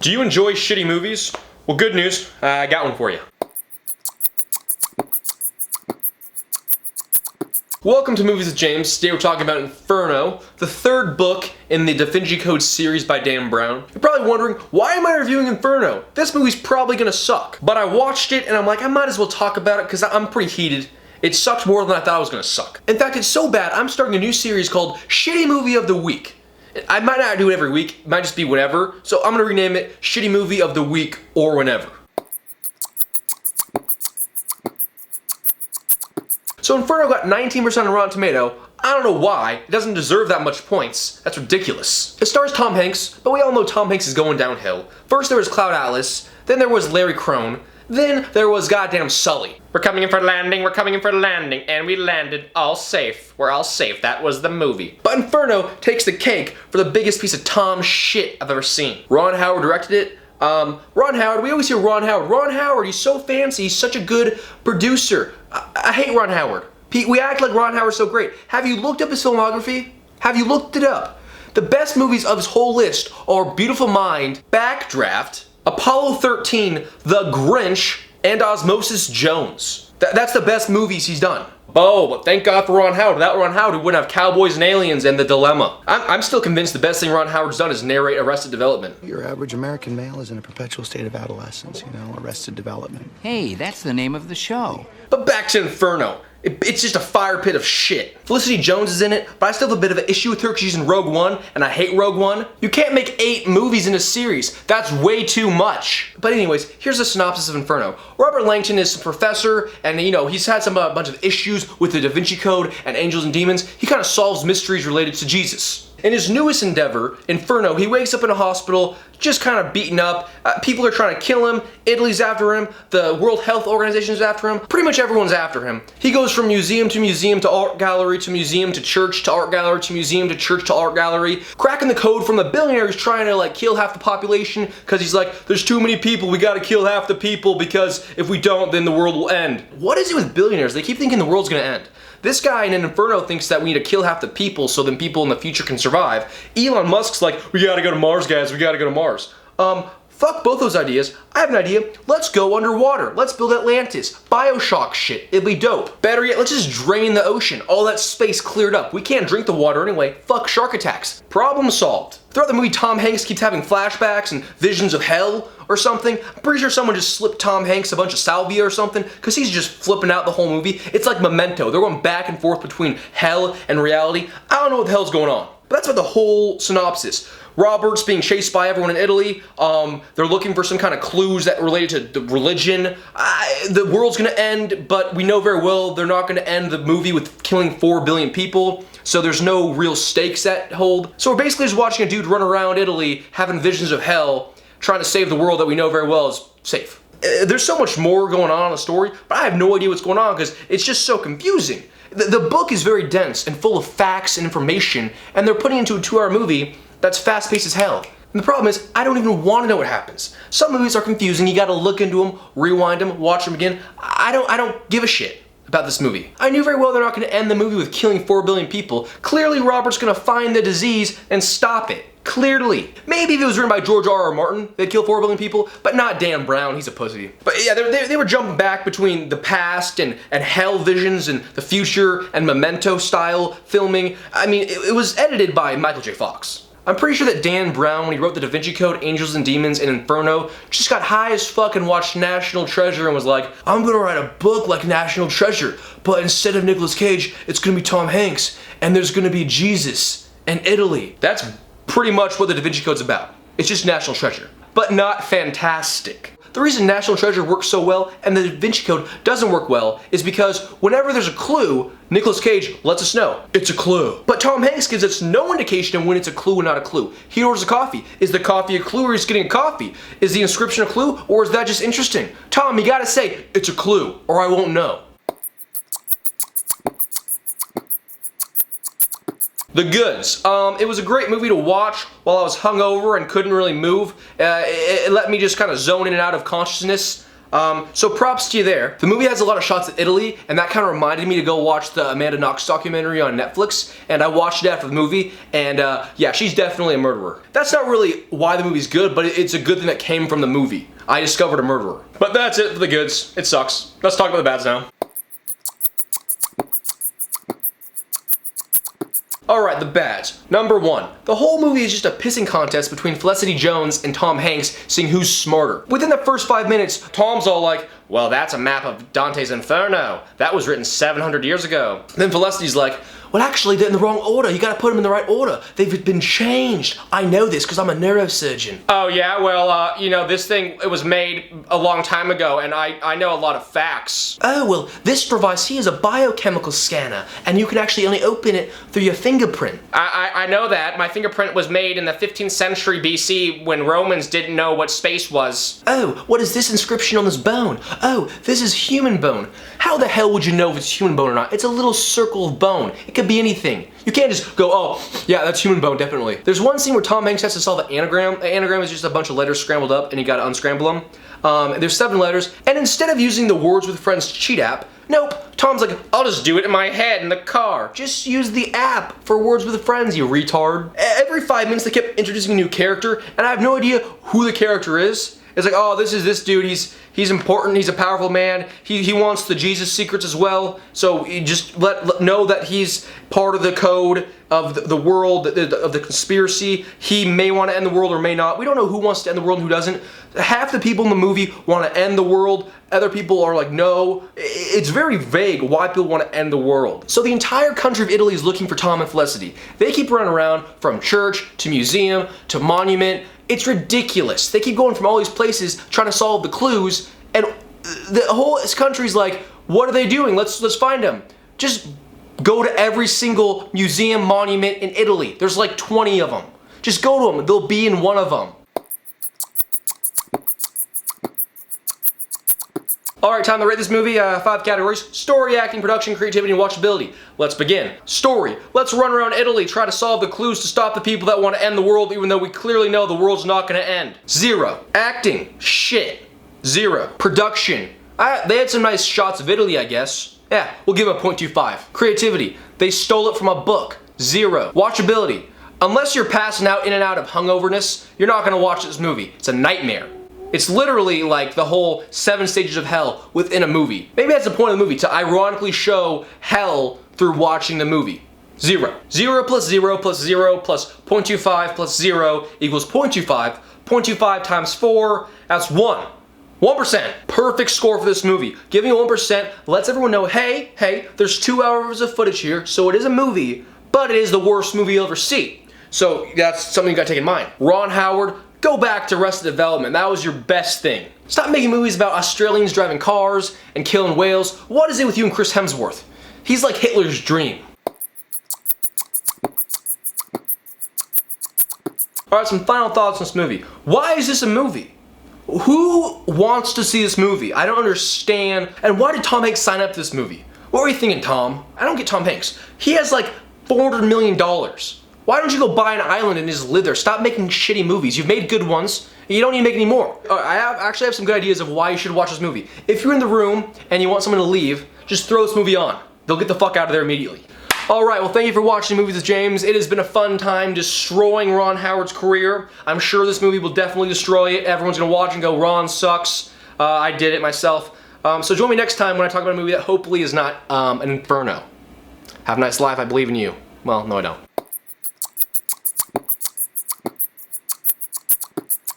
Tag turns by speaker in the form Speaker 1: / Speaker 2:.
Speaker 1: Do you enjoy shitty movies? Well, good news, I got one for you. Welcome to Movies with James. Today we're talking about Inferno, the third book in the Da Vinci Code series by Dan Brown. You're probably wondering, why am I reviewing Inferno? This movie's probably gonna suck. But I watched it and I'm like, I might as well talk about it because I'm pretty heated. It sucked more than I thought it was gonna suck. In fact, it's so bad, I'm starting a new series called Shitty Movie of the Week. I might not do it every week, it might just be whenever, so I'm gonna rename it Shitty Movie of the Week or whenever. So Inferno got 19% on Rotten Tomato. I don't know why, it doesn't deserve that much points. That's ridiculous. It stars Tom Hanks, but we all know Tom Hanks is going downhill. First there was Cloud Atlas, then there was Larry Crone, then there was goddamn Sully. We're coming in for landing, we're coming in for landing, and we landed all safe. We're all safe, that was the movie. But Inferno takes the cake for the biggest piece of Tom shit I've ever seen. Ron Howard directed it. Ron Howard, we always hear Ron Howard. Ron Howard, he's so fancy, he's such a good producer. I hate Ron Howard. We act like Ron Howard's so great. Have you looked up his filmography? Have you looked it up? The best movies of his whole list are Beautiful Mind, Backdraft, Apollo 13, The Grinch, and Osmosis Jones. That's the best movies he's done. Oh, but thank God for Ron Howard. Without Ron Howard, we wouldn't have Cowboys and Aliens and The Dilemma. I'm still convinced the best thing Ron Howard's done is narrate Arrested Development.
Speaker 2: Your average American male is in a perpetual state of adolescence, Arrested Development.
Speaker 3: Hey, that's the name of the show.
Speaker 1: But back to Inferno. It's just a fire pit of shit. Felicity Jones is in it, but I still have a bit of an issue with her because she's in Rogue One, and I hate Rogue One. You can't make 8 movies in a series. That's way too much. But anyways, here's a synopsis of Inferno. Robert Langton is a professor, and he's had a bunch of issues with the Da Vinci Code and angels and demons. He kind of solves mysteries related to Jesus. In his newest endeavor, Inferno, he wakes up in a hospital, just kind of beaten up. People are trying to kill him. Italy's after him. The World Health Organization is after him. Pretty much everyone's after him. He goes from museum to art gallery to museum to church to art gallery to museum to church to art gallery, cracking the code from the billionaire who's trying to kill half the population because he's like, there's too many people, we gotta kill half the people because if we don't, then the world will end. What is it with billionaires? They keep thinking the world's gonna end. This guy in Inferno thinks that we need to kill half the people so then people in the future can survive. Elon Musk's like, we gotta go to Mars, guys, we gotta go to Mars. Fuck both those ideas. I have an idea. Let's go underwater. Let's build Atlantis. Bioshock shit. It'd be dope. Better yet, let's just drain the ocean. All that space cleared up. We can't drink the water anyway. Fuck shark attacks. Problem solved. Throughout the movie, Tom Hanks keeps having flashbacks and visions of hell or something. I'm pretty sure someone just slipped Tom Hanks a bunch of salvia or something because he's just flipping out the whole movie. It's like Memento. They're going back and forth between hell and reality. I don't know what the hell's going on. But that's about the whole synopsis. Robert's being chased by everyone in Italy. They're looking for some kind of clues that related to the religion. The world's gonna end, but we know very well they're not gonna end the movie with killing 4 billion people, so there's no real stakes that hold. So we're basically just watching a dude run around Italy having visions of hell, trying to save the world that we know very well is safe. There's so much more going on in the story, but I have no idea what's going on because it's just so confusing. The book is very dense and full of facts and information, and they're putting into a 2-hour movie that's fast-paced as hell. And the problem is, I don't even want to know what happens. Some movies are confusing, you gotta look into them, rewind them, watch them again. I don't give a shit about this movie. I knew very well they're not gonna end the movie with killing 4 billion people. Clearly Robert's gonna find the disease and stop it. Clearly. Maybe if it was written by George R.R. Martin, they'd kill 4 billion people, but not Dan Brown, he's a pussy. But yeah, they were jumping back between the past and hell visions and the future and Memento style filming. I mean, it was edited by Michael J. Fox. I'm pretty sure that Dan Brown, when he wrote the Da Vinci Code, Angels and Demons, and Inferno, just got high as fuck and watched National Treasure and was like, I'm gonna write a book like National Treasure, but instead of Nicolas Cage, it's gonna be Tom Hanks, and there's gonna be Jesus and Italy. That's pretty much what the Da Vinci Code's about. It's just National Treasure, but not fantastic. The reason National Treasure works so well and the Da Vinci Code doesn't work well is because whenever there's a clue, Nicolas Cage lets us know it's a clue. But Tom Hanks gives us no indication of when it's a clue and not a clue. He orders a coffee. Is the coffee a clue or he's getting a coffee? Is the inscription a clue or is that just interesting? Tom, you gotta say, it's a clue or I won't know. The goods. It was a great movie to watch while I was hungover and couldn't really move. It let me just kind of zone in and out of consciousness. So props to you there. The movie has a lot of shots of Italy, and that kind of reminded me to go watch the Amanda Knox documentary on Netflix, and I watched it after the movie, and yeah, she's definitely a murderer. That's not really why the movie's good, but it's a good thing that came from the movie. I discovered a murderer. But that's it for the goods. It sucks. Let's talk about the bads now. Alright, the bads. Number 1. The whole movie is just a pissing contest between Felicity Jones and Tom Hanks, seeing who's smarter. Within the first 5 minutes, Tom's all like, well, that's a map of Dante's Inferno. That was written 700 years ago. Then Felicity's like, well, actually, they're in the wrong order. You gotta put them in the right order. They've been changed. I know this because I'm a neurosurgeon. Oh, yeah? Well, you know, this thing, it was made a long time ago, and I know a lot of facts. Oh, well, this device here is a biochemical scanner, and you can actually only open it through your fingerprint. I know that. My fingerprint was made in the 15th century BC when Romans didn't know what space was. Oh, what is this inscription on this bone? Oh, this is human bone. How the hell would you know if it's human bone or not? It's a little circle of bone. It could be anything. You can't just go, oh, yeah, that's human bone, definitely. There's one scene where Tom Hanks has to solve an anagram. An anagram is just a bunch of letters scrambled up, and you gotta unscramble them. And there's 7 letters, and instead of using the Words with Friends cheat app, nope, Tom's like, I'll just do it in my head in the car. Just use the app for Words with Friends, you retard. Every 5 minutes they kept introducing a new character, and I have no idea who the character is. It's like, oh, this is this dude, he's important, he's a powerful man, he wants the Jesus secrets as well, so you just know that he's part of the code of the world, of the conspiracy. He may want to end the world or may not. We don't know who wants to end the world and who doesn't. Half the people in the movie want to end the world, other people are like, no. It's very vague why people want to end the world. So the entire country of Italy is looking for Tom and Felicity. They keep running around from church to museum to monument. It's ridiculous. They keep going from all these places trying to solve the clues, and the whole country's like, what are they doing? Let's find them. Just go to every single museum, monument in Italy. There's like 20 of them. Just go to them. They'll be in one of them. Alright, time to rate this movie. 5 categories: story, acting, production, creativity, and watchability. Let's begin. Story. Let's run around Italy, try to solve the clues to stop the people that want to end the world, even though we clearly know the world's not going to end. 0. Acting. Shit. 0. Production. They had some nice shots of Italy, I guess. Yeah, we'll give it a 0.25. Creativity. They stole it from a book. 0. Watchability. Unless you're passing out in and out of hungoverness, you're not going to watch this movie. It's a nightmare. It's literally like the whole 7 stages of hell within a movie. Maybe that's the point of the movie, to ironically show hell through watching the movie. 0. 0 plus 0 plus 0 plus 0.25 plus 0 equals 0.25. 0.25 times 4, that's 1. 1%. Perfect score for this movie. Giving it 1% lets everyone know, hey, there's 2 hours of footage here, so it is a movie, but it is the worst movie you'll ever see. So that's something you gotta take in mind. Ron Howard, go back to Arrested Development. That was your best thing. Stop making movies about Australians driving cars and killing whales. What is it with you and Chris Hemsworth? He's like Hitler's dream. Alright, some final thoughts on this movie. Why is this a movie? Who wants to see this movie? I don't understand. And why did Tom Hanks sign up to this movie? What were you thinking, Tom? I don't get Tom Hanks. He has like $400 million. Why don't you go buy an island and just live there? Stop making shitty movies. You've made good ones. You don't need to make any more. I actually have some good ideas of why you should watch this movie. If you're in the room and you want someone to leave, just throw this movie on. They'll get the fuck out of there immediately. Alright, well, thank you for watching Movies with James. It has been a fun time destroying Ron Howard's career. I'm sure this movie will definitely destroy it. Everyone's gonna watch and go, Ron sucks. I did it myself. So join me next time when I talk about a movie that hopefully is not an Inferno. Have a nice life. I believe in you. Well, no, I don't.